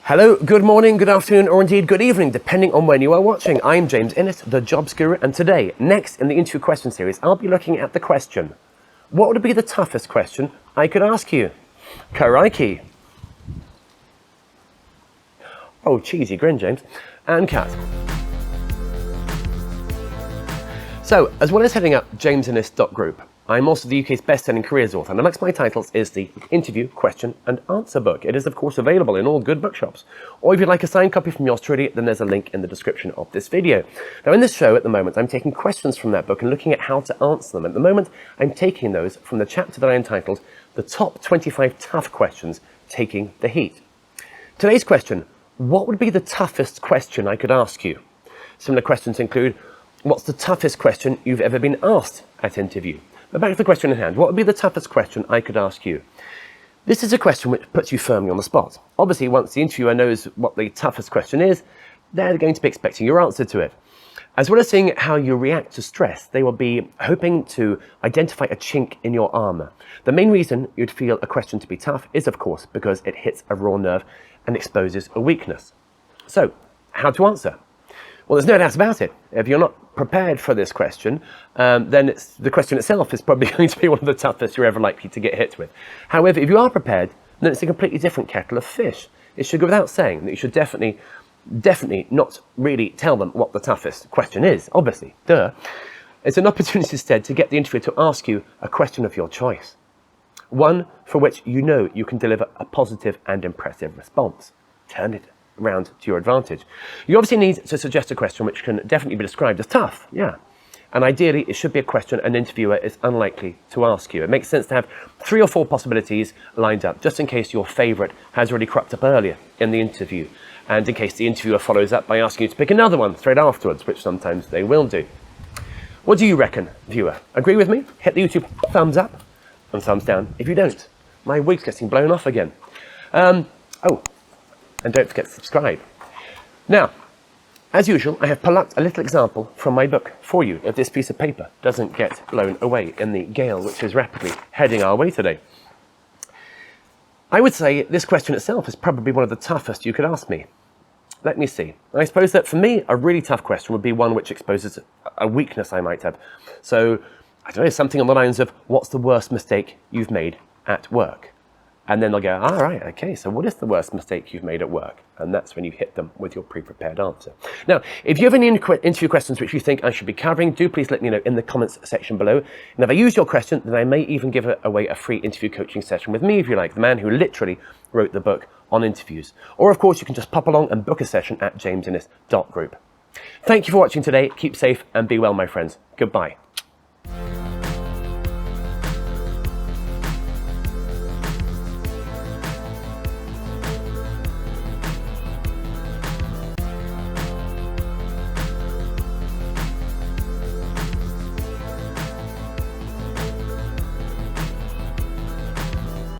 Hello, good morning, good afternoon, or indeed good evening, depending on when you are watching. I'm James Innes, the Jobs Guru, and today, next in the interview question series, I'll be looking at the question, what would be the toughest question I could ask you? Crikey. Oh, cheesy grin, James. And cut. So, as well as heading up jamesinnes.group, I'm also the UK's best-selling careers author, and amongst my titles is the Interview, Question and Answer book. It is, of course, available in all good bookshops. Or if you'd like a signed copy from yours truly, then there's a link in the description of this video. Now, in this show at the moment, I'm taking questions from that book and looking at how to answer them. At the moment, I'm taking those from the chapter that I entitled The Top 25 Tough Questions Taking the Heat. Today's question, what would be the toughest question I could ask you? Similar questions include, what's the toughest question you've ever been asked at interview? But back to the question in hand, what would be the toughest question I could ask you? This is a question which puts you firmly on the spot. Obviously, once the interviewer knows what the toughest question is, they're going to be expecting your answer to it. As well as seeing how you react to stress, they will be hoping to identify a chink in your armour. The main reason you'd feel a question to be tough is, of course, because it hits a raw nerve and exposes a weakness. So, how to answer? Well, there's no doubt about it. If you're not prepared for this question, then the question itself is probably going to be one of the toughest you're ever likely to get hit with. However, if you are prepared, then it's a completely different kettle of fish. It should go without saying that you should definitely not really tell them what the toughest question is, obviously, duh. It's an opportunity instead to get the interviewer to ask you a question of your choice. One for which you know you can deliver a positive and impressive response. Turn it around to your advantage. You obviously need to suggest a question which can definitely be described as tough, yeah. And ideally, it should be a question an interviewer is unlikely to ask you. It makes sense to have 3 or 4 possibilities lined up, just in case your favourite has already cropped up earlier in the interview, and in case the interviewer follows up by asking you to pick another one straight afterwards, which sometimes they will do. What do you reckon, viewer? Agree with me? Hit the YouTube thumbs up and thumbs down if you don't. My wig's getting blown off again. And don't forget to subscribe. Now, as usual, I have plucked a little example from my book for you if this piece of paper doesn't get blown away in the gale which is rapidly heading our way today. I would say this question itself is probably one of the toughest you could ask me. Let me see. I suppose that for me, a really tough question would be one which exposes a weakness I might have. So, I don't know, something on the lines of, what's the worst mistake you've made at work? And then they'll go, all right, okay, so what is the worst mistake you've made at work? And that's when you hit them with your pre-prepared answer. Now, if you have any interview questions which you think I should be covering, do please let me know in the comments section below. And if I use your question, then I may even give away a free interview coaching session with me, if you like, the man who literally wrote the book on interviews. Or, of course, you can just pop along and book a session at jamesinnes.group. Thank you for watching today. Keep safe and be well, my friends. Goodbye.